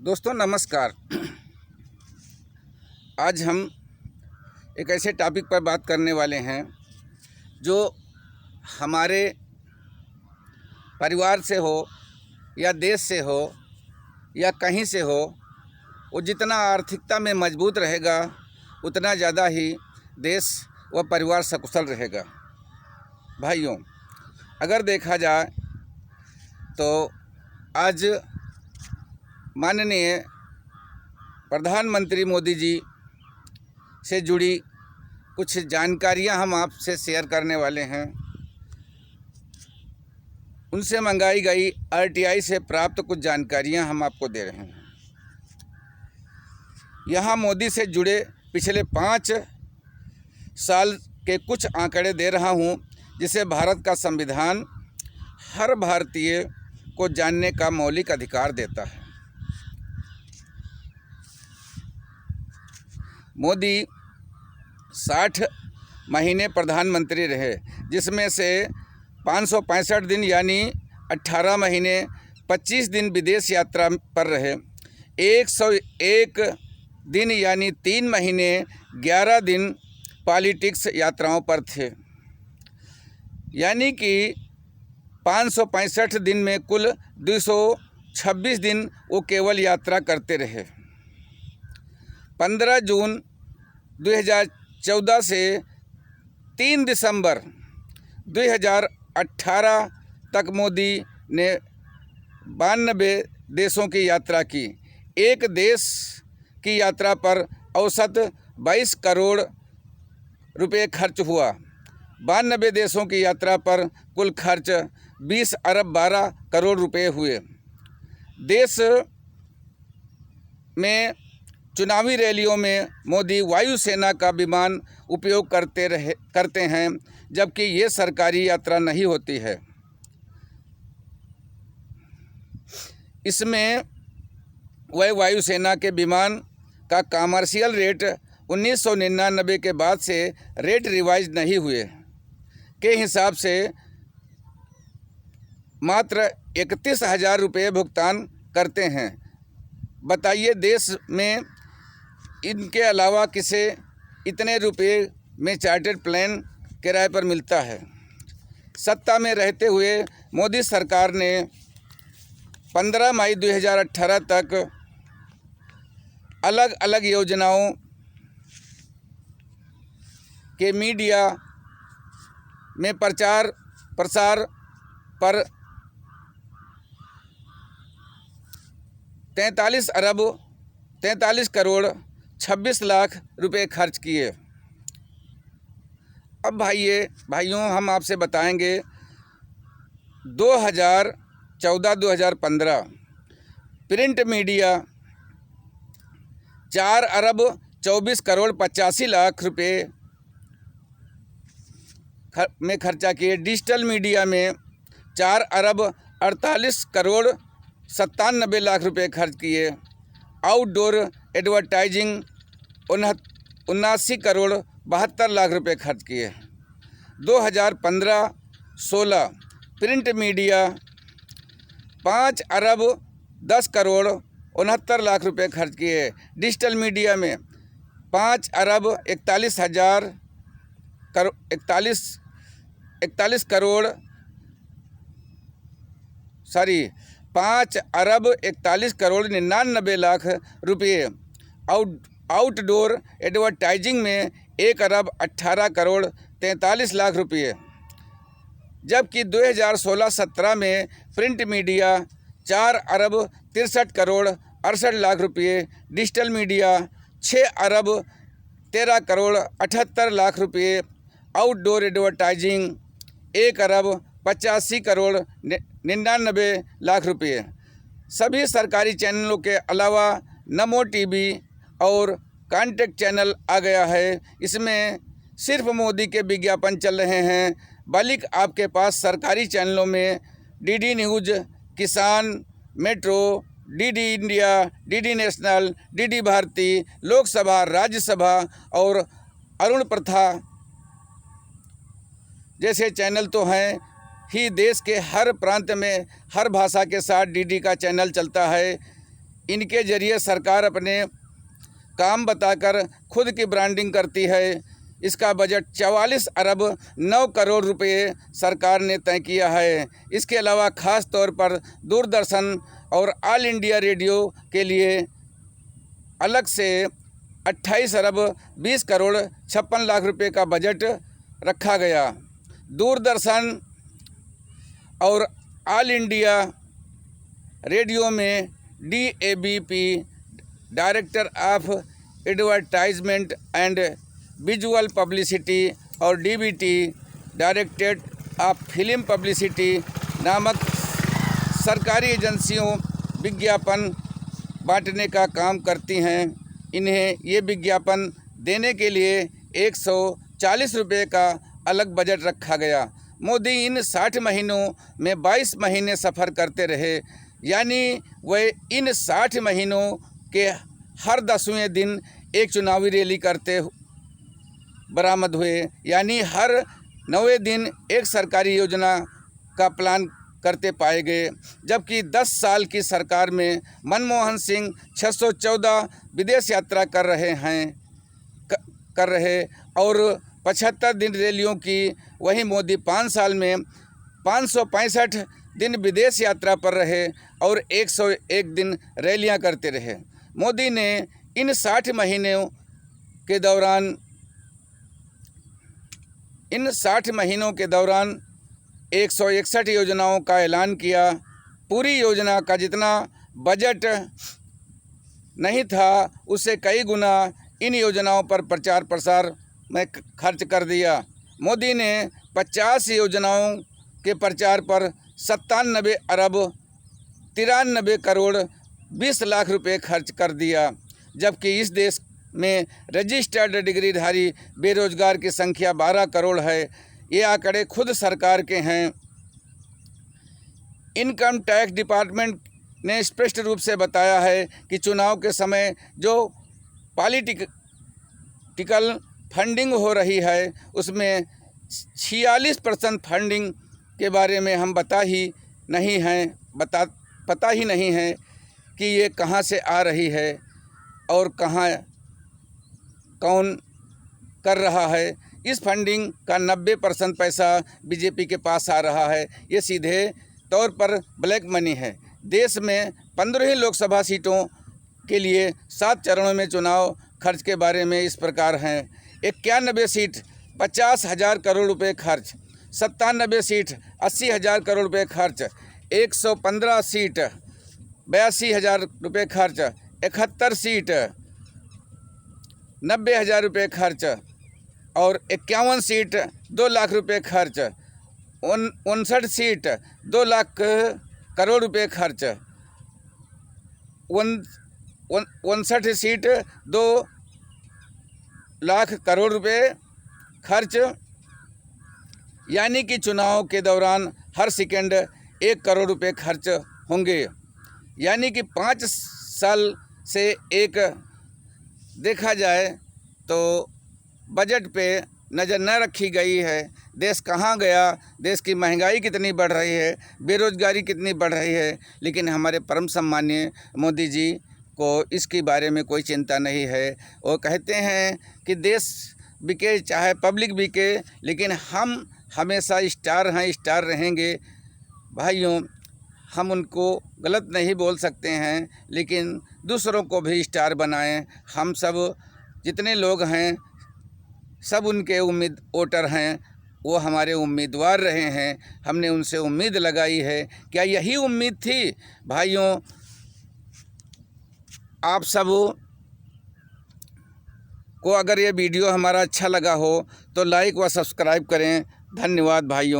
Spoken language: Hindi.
दोस्तों नमस्कार। आज हम एक ऐसे टॉपिक पर बात करने वाले हैं जो हमारे परिवार से हो या देश से हो या कहीं से हो, वो जितना आर्थिकता में मजबूत रहेगा उतना ज़्यादा ही देश व परिवार सकुशल रहेगा। भाइयों, अगर देखा जाए तो आज माननीय प्रधानमंत्री मोदी जी से जुड़ी कुछ जानकारियां हम आपसे शेयर करने वाले हैं। उनसे मंगाई गई आरटीआई से प्राप्त कुछ जानकारियां हम आपको दे रहे हैं। यहाँ मोदी से जुड़े पिछले 5 साल के कुछ आंकड़े दे रहा हूँ, जिसे भारत का संविधान हर भारतीय को जानने का मौलिक अधिकार देता है। मोदी 60 महीने प्रधानमंत्री रहे, जिसमें से 565 दिन यानी 18 महीने 25 दिन विदेश यात्रा पर रहे। 101 दिन यानी 3 महीने 11 दिन पॉलिटिक्स यात्राओं पर थे। यानी कि 565 दिन में कुल 226 दिन वो केवल यात्रा करते रहे। 15 जून 2014 से 3 दिसंबर 2018 तक मोदी ने 92 देशों की यात्रा की। एक देश की यात्रा पर औसत 22 करोड़ रुपए खर्च हुआ। 92 देशों की यात्रा पर कुल खर्च 20 अरब 12 करोड़ रुपए हुए। देश में चुनावी रैलियों में मोदी वायुसेना का विमान उपयोग करते हैं, जबकि ये सरकारी यात्रा नहीं होती है। इसमें वह वायुसेना के विमान का कमर्शियल रेट 1999 के बाद से रेट रिवाइज नहीं हुए के हिसाब से मात्र 31,000 रुपये भुगतान करते हैं। बताइए, देश में इनके अलावा किसे इतने रुपए में चार्टर्ड प्लेन किराए पर मिलता है? सत्ता में रहते हुए मोदी सरकार ने 15 मई 2018 तक अलग अलग योजनाओं के मीडिया में प्रचार प्रसार पर 43 करोड़ 26 लाख रुपए खर्च किए। अब भाइयों, हम आपसे बताएंगे 2014-2015 प्रिंट मीडिया 4 अरब 24 करोड़ 85 लाख रुपए में खर्चा किए। डिजिटल मीडिया में 4 अरब 48 करोड़ 97 लाख रुपए खर्च किए। आउटडोर एडवर्टाइजिंग 79 करोड़ 72 लाख रुपए खर्च किए। 2015-16 प्रिंट मीडिया 5 अरब 10 करोड़ 69 लाख रुपए खर्च किए। डिजिटल मीडिया में 5 अरब 41 करोड़ 99 लाख रुपये। आउटडोर एडवर्टाइजिंग में 1 अरब 18 करोड़ 43 लाख रुपये। जबकि 2016-17 में प्रिंट मीडिया 4 अरब 63 करोड़ 68 लाख रुपये। डिजिटल मीडिया 6 अरब 13 करोड़ 78 लाख रुपये। आउटडोर एडवर्टाइजिंग 1 अरब 85 करोड़ 99 लाख रुपये। सभी सरकारी चैनलों के अलावा नमो टीवी और कॉन्टेक्ट चैनल आ गया है। इसमें सिर्फ मोदी के विज्ञापन चल रहे हैं। बल्कि आपके पास सरकारी चैनलों में DD News, Kisan, Metro, DD India, DD National, DD Bharati, Lok Sabha, Rajya Sabha और अरुण प्रथा जैसे चैनल तो हैं ही। देश के हर प्रांत में हर भाषा के साथ डीडी का चैनल चलता है। इनके जरिए सरकार अपने काम बताकर खुद की ब्रांडिंग करती है। इसका बजट 44 अरब 9 करोड़ रुपए सरकार ने तय किया है। इसके अलावा ख़ास तौर पर दूरदर्शन और ऑल इंडिया रेडियो के लिए अलग से 28 अरब 20 करोड़ 56 लाख रुपए का बजट रखा गया। दूरदर्शन और ऑल इंडिया रेडियो में DABP director of advertisement and visual publicity और DBT directorate of film publicity नामक सरकारी एजेंसियों विज्ञापन बांटने का काम करती हैं। इन्हें ये विज्ञापन देने के लिए 140 रुपये का अलग बजट रखा गया। मोदी इन 60 महीनों में 22 महीने सफ़र करते रहे, यानी वह इन 60 महीनों के हर 10वें दिन एक चुनावी रैली करते बरामद हुए, यानी हर 9वें दिन एक सरकारी योजना का प्लान करते पाए गए। जबकि 10 साल की सरकार में मनमोहन सिंह 614 विदेश यात्रा कर रहे और 75 दिन रैलियों की, वहीं मोदी 5 साल में 565 दिन विदेश यात्रा पर रहे और 101 दिन रैलियां करते रहे। मोदी ने इन 60 महीनों के दौरान 161 योजनाओं का ऐलान किया। पूरी योजना का जितना बजट नहीं था उससे कई गुना इन योजनाओं पर प्रचार प्रसार में खर्च कर दिया। मोदी ने 50 योजनाओं के प्रचार पर 97 अरब 93 करोड़ 20 लाख रुपए खर्च कर दिया। जबकि इस देश में रजिस्टर्ड डिग्रीधारी बेरोजगार की संख्या 12 करोड़ है। ये आंकड़े खुद सरकार के हैं। इनकम टैक्स डिपार्टमेंट ने स्पष्ट रूप से बताया है कि चुनाव के समय जो पॉलिटिकल फंडिंग हो रही है उसमें 46% फंडिंग के बारे में हम पता ही नहीं है कि ये कहाँ से आ रही है और कौन कर रहा है। इस फंडिंग का 90% पैसा बीजेपी के पास आ रहा है। ये सीधे तौर पर ब्लैक मनी है। देश में 15 लोकसभा सीटों के लिए 7 चरणों में चुनाव खर्च के बारे में इस प्रकार हैं। 91 सीट 50,000 करोड़ रुपए खर्च, 97 सीट 80,000 करोड़ रुपए खर्च, 115 सीट 82,000 रुपये खर्च, 71 सीट 90,000 रुपये खर्च और 51 सीट 2 लाख रुपये खर्च, 59 सीट 2 लाख करोड़ रुपये खर्च, 59 सीट 2 लाख करोड़ रुपये खर्च, यानी कि चुनाव के दौरान हर सेकंड 1 करोड़ रुपये खर्च होंगे। यानी कि 5 साल से एक देखा जाए तो बजट पे नज़र न रखी गई है। देश कहाँ गया, देश की महंगाई कितनी बढ़ रही है, बेरोजगारी कितनी बढ़ रही है, लेकिन हमारे परम सम्माननीय मोदी जी को इसके बारे में कोई चिंता नहीं है। वो कहते हैं कि देश बिके चाहे पब्लिक बिके, लेकिन हम हमेशा स्टार हैं, स्टार रहेंगे। भाइयों, हम उनको गलत नहीं बोल सकते हैं, लेकिन दूसरों को भी स्टार बनाएं। हम सब जितने लोग हैं सब उनके वोटर हैं, वो हमारे उम्मीदवार रहे हैं। हमने उनसे उम्मीद लगाई है। क्या यही उम्मीद थी? भाइयों, आप सब को अगर ये वीडियो हमारा अच्छा लगा हो तो लाइक व सब्सक्राइब करें। धन्यवाद भाइयों।